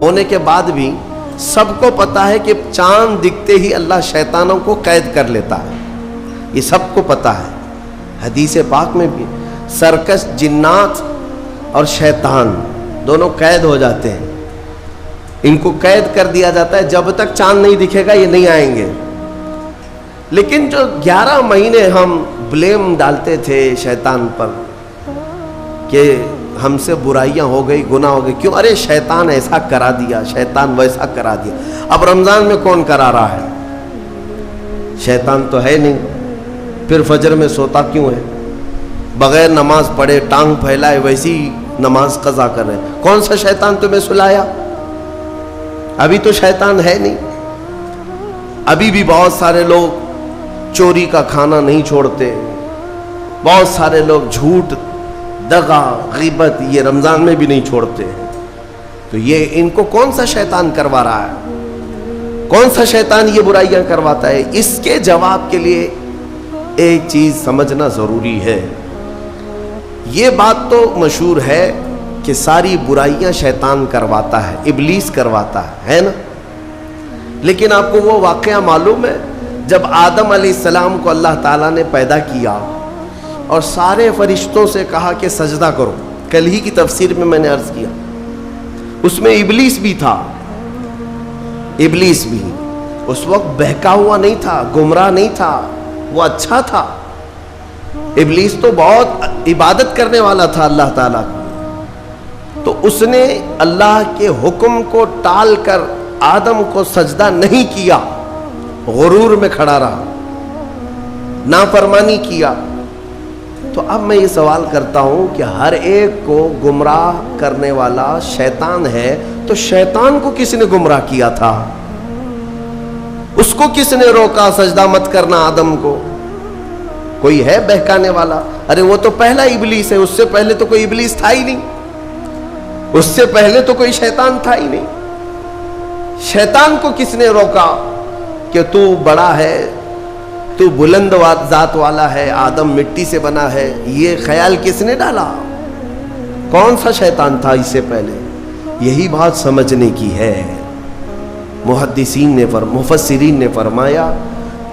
ہونے کے بعد بھی سب کو پتا ہے کہ چاند دکھتے ہی اللہ شیطانوں کو قید کر لیتا ہے، یہ سب کو پتا ہے۔ حدیث پاک میں بھی سرکش جنات اور شیطان دونوں قید ہو جاتے ہیں، ان کو قید کر دیا جاتا ہے، جب تک چاند نہیں دکھے گا یہ نہیں آئیں گے۔ لیکن جو 11 مہینے ہم بلیم ڈالتے تھے شیطان پر کہ ہم سے برائیاں ہو گئی، گناہ ہو گئی، کیوں؟ ارے شیطان ایسا کرا دیا، شیطان ویسا کرا دیا۔ اب رمضان میں کون کرا رہا ہے؟ شیطان تو ہے نہیں، پھر فجر میں سوتا کیوں ہے؟ بغیر نماز پڑھے ٹانگ پھیلائے ویسی نماز قضا کر رہے ہیں۔ کون سا شیطان تمہیں سلایا؟ ابھی تو شیطان ہے نہیں۔ ابھی بھی بہت سارے لوگ چوری کا کھانا نہیں چھوڑتے، بہت سارے لوگ جھوٹ، دغا، غیبت یہ رمضان میں بھی نہیں چھوڑتے۔ تو یہ ان کو کون سا شیطان کروا رہا ہے؟ کون سا شیطان یہ برائیاں کرواتا ہے؟ اس کے جواب کے لیے ایک چیز سمجھنا ضروری ہے۔ یہ بات تو مشہور ہے کہ ساری برائیاں شیطان کرواتا ہے، ابلیس کرواتا ہے نا؟ لیکن آپ کو وہ واقعہ معلوم ہے جب آدم علیہ السلام کو اللہ تعالیٰ نے پیدا کیا اور سارے فرشتوں سے کہا کہ سجدہ کرو، کل ہی کی تفسیر میں نے عرض کیا، اس میں ابلیس بھی تھا۔ ابلیس بھی اس وقت بہکا ہوا نہیں تھا، گمراہ نہیں تھا، وہ اچھا تھا۔ ابلیس تو بہت عبادت کرنے والا تھا اللہ تعالیٰ کی، تو اس نے اللہ کے حکم کو ٹال کر آدم کو سجدہ نہیں کیا، غرور میں کھڑا رہا، نافرمانی کیا۔ تو اب میں یہ سوال کرتا ہوں کہ ہر ایک کو گمراہ کرنے والا شیطان ہے، تو شیطان کو کس نے گمراہ کیا تھا؟ اس کو کس نے روکا سجدہ مت کرنا آدم کو؟ کوئی ہے بہکانے والا؟ ارے وہ تو پہلا ابلیس ہے، اس سے پہلے تو کوئی ابلیس تھا ہی نہیں، اس سے پہلے تو کوئی شیطان تھا ہی نہیں۔ شیطان کو کس نے روکا کہ تو بڑا ہے، تو بلند ذات والا ہے، آدم مٹی سے بنا ہے؟ یہ خیال کس نے ڈالا؟ کون سا شیطان تھا اس سے پہلے؟ یہی بات سمجھنے کی ہے۔ محدثین نے مفسرین نے فرمایا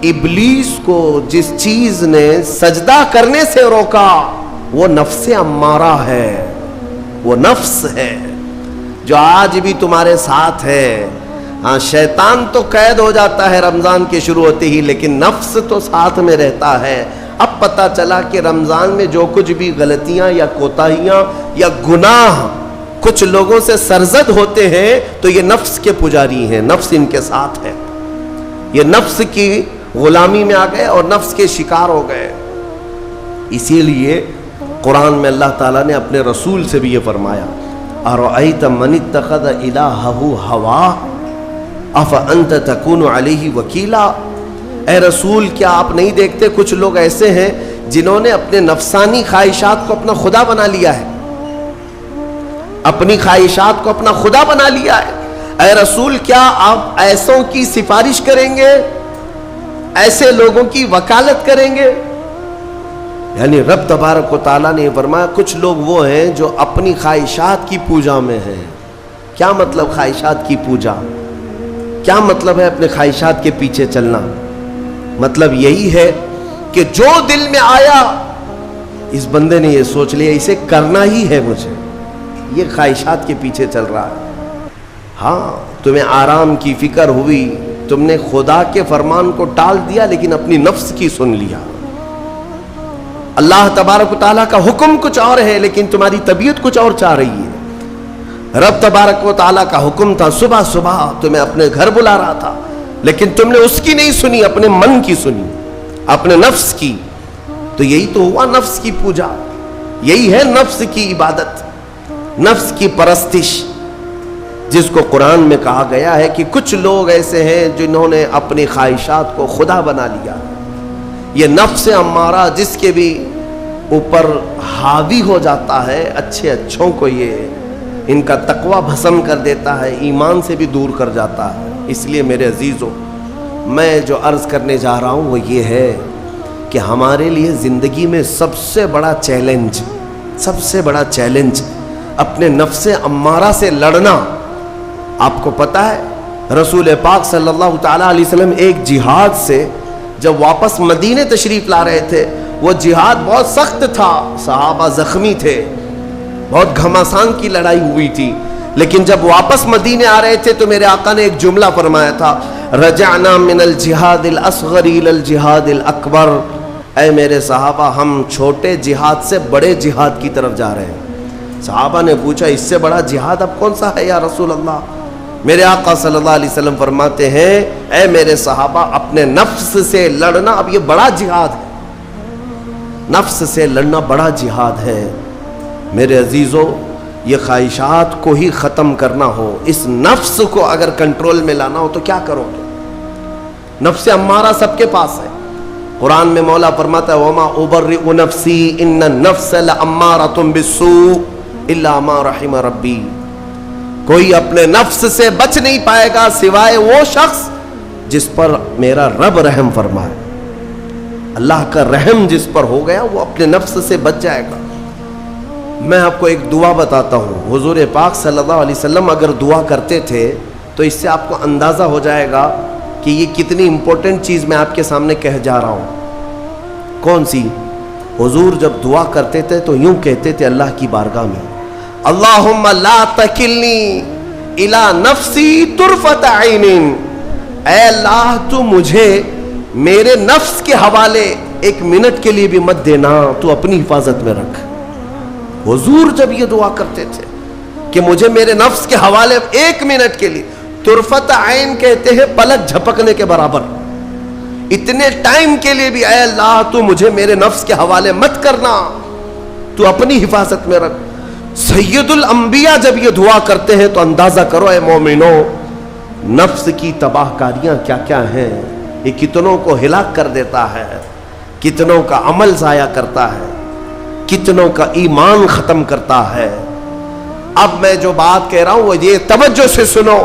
ابلیس کو جس چیز نے سجدہ کرنے سے روکا وہ نفس امارہ ہے، وہ نفس ہے جو آج بھی تمہارے ساتھ ہے۔ ہاں شیطان تو قید ہو جاتا ہے رمضان کے شروع ہوتے ہی، لیکن نفس تو ساتھ میں رہتا ہے۔ اب پتہ چلا کہ رمضان میں جو کچھ بھی غلطیاں یا کوتاہیاں یا گناہ کچھ لوگوں سے سرزد ہوتے ہیں تو یہ نفس کے پجاری ہیں، نفس ان کے ساتھ ہے، یہ نفس کی غلامی میں آ گئے اور نفس کے شکار ہو گئے۔ اسی لیے قرآن میں اللہ تعالیٰ نے اپنے رسول سے بھی یہ فرمایا اَرَأَيْتَ مَنِ اتَّخَذَ إِلَٰهَهُ هَوَاهُ أَفَأَنْتَ تَكُونُ عَلَيْهِ وَكِيلًا۔ اے رسول کیا آپ نہیں دیکھتے کچھ لوگ ایسے ہیں جنہوں نے اپنے نفسانی خواہشات کو اپنا خدا بنا لیا ہے، اپنی خواہشات کو اپنا خدا بنا لیا ہے۔ اے رسول کیا آپ ایسوں کی سفارش کریں گے، ایسے لوگوں کی وکالت کریں گے؟ یعنی رب تبارک و تعالیٰ نے فرمایا کچھ لوگ وہ ہیں جو اپنی خواہشات کی پوجا میں ہیں۔ کیا مطلب خواہشات کی پوجا؟ کیا مطلب ہے اپنے خواہشات کے پیچھے چلنا؟ مطلب یہی ہے کہ جو دل میں آیا اس بندے نے یہ سوچ لیا اسے کرنا ہی ہے مجھے، یہ خواہشات کے پیچھے چل رہا ہے۔ ہاں تمہیں آرام کی فکر ہوئی، تم نے خدا کے فرمان کو ٹال دیا لیکن اپنی نفس کی سن لیا۔ اللہ تبارک و تعالیٰ کا حکم کچھ اور ہے لیکن تمہاری طبیعت کچھ اور چاہ رہی ہے۔ رب تبارک و تعالیٰ کا حکم تھا صبح صبح تمہیں اپنے گھر بلا رہا تھا لیکن تم نے اس کی نہیں سنی، اپنے من کی سنی، اپنے نفس کی۔ تو یہی تو ہوا نفس کی پوجا، یہی ہے نفس کی عبادت، نفس کی پرستش، جس کو قرآن میں کہا گیا ہے کہ کچھ لوگ ایسے ہیں جنہوں نے اپنی خواہشات کو خدا بنا لیا۔ یہ نفس امارہ جس کے بھی اوپر حاوی ہو جاتا ہے، اچھے اچھوں کو یہ ان کا تقوی بھسم کر دیتا ہے، ایمان سے بھی دور کر جاتا ہے۔ اس لیے میرے عزیزوں میں جو عرض کرنے جا رہا ہوں وہ یہ ہے کہ ہمارے لیے زندگی میں سب سے بڑا چیلنج اپنے نفس امارہ سے لڑنا، آپ کو پتا ہے رسول پاک صلی اللہ تعالیٰ علیہ وسلم ایک جہاد سے جب واپس مدینے تشریف لا رہے تھے، وہ جہاد بہت سخت تھا، صحابہ زخمی تھے، بہت گھماسان کی لڑائی ہوئی تھی، لیکن جب واپس مدینے آ رہے تھے تو میرے آقا نے ایک جملہ فرمایا تھا، رجعنا من الجہاد الاصغر الى الجہاد الاکبر، اے میرے صحابہ ہم چھوٹے جہاد سے بڑے جہاد کی طرف جا رہے ہیں۔ صحابہ نے پوچھا اس سے بڑا جہاد اب کون سا ہے یا رسول اللہ؟ میرے آقا صلی اللہ علیہ وسلم فرماتے ہیں، اے میرے صحابہ اپنے نفس سے لڑنا اب یہ بڑا جہاد ہے، نفس سے لڑنا بڑا جہاد ہے۔ میرے عزیزو، یہ خواہشات کو ہی ختم کرنا ہو، اس نفس کو اگر کنٹرول میں لانا ہو تو کیا کرو گے؟ نفس امارہ سب کے پاس ہے۔ قرآن میں مولا فرماتا ہے وَمَا أُبَرِّئُ نَفْسِي إِنَّ النَّفْسَ لَأَمَّارَةٌ بِالسُّوءِ إِلَّا مَا رَحِمَ رَبِّي، کوئی اپنے نفس سے بچ نہیں پائے گا سوائے وہ شخص جس پر میرا رب رحم فرمائے۔ اللہ کا رحم جس پر ہو گیا وہ اپنے نفس سے بچ جائے گا۔ میں آپ کو ایک دعا بتاتا ہوں، حضور پاک صلی اللہ علیہ وسلم اگر دعا کرتے تھے تو اس سے آپ کو اندازہ ہو جائے گا کہ یہ کتنی امپورٹنٹ چیز میں آپ کے سامنے کہہ جا رہا ہوں۔ کون سی؟ حضور جب دعا کرتے تھے تو یوں کہتے تھے اللہ کی بارگاہ میں، اللہم لا تکلنی الی نفسی طرفۃ عین، اے اللہ تو مجھے میرے نفس کے حوالے ایک منٹ کے لیے بھی مت دینا، تو اپنی حفاظت میں رکھ۔ حضور جب یہ دعا کرتے تھے کہ مجھے میرے نفس کے حوالے ایک منٹ کے لیے، طرفۃ عین کہتے ہیں پلک جھپکنے کے برابر، اتنے ٹائم کے لیے بھی اے اللہ تو مجھے میرے نفس کے حوالے مت کرنا، تو اپنی حفاظت میں رکھ۔ سید الانبیاء جب یہ دعا کرتے ہیں تو اندازہ کرو اے مومنو، نفس کی تباہ کاریاں کیا کیا ہیں، یہ کتنوں کو ہلاک کر دیتا ہے، کتنوں کا عمل ضائع کرتا ہے، کتنوں کا ایمان ختم کرتا ہے۔ اب میں جو بات کہہ رہا ہوں وہ یہ توجہ سے سنو،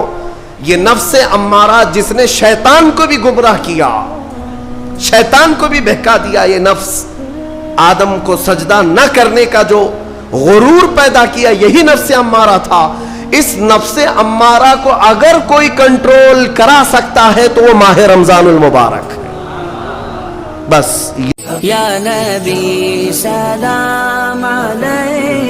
یہ نفس امارہ جس نے شیطان کو بھی گمراہ کیا، شیطان کو بھی بہکا دیا، یہ نفس آدم کو سجدہ نہ کرنے کا جو غرور پیدا کیا یہی نفس امارہ تھا۔ اس نفس امارہ کو اگر کوئی کنٹرول کرا سکتا ہے تو وہ ماہ رمضان المبارک۔ بس یا نبی سلام علیک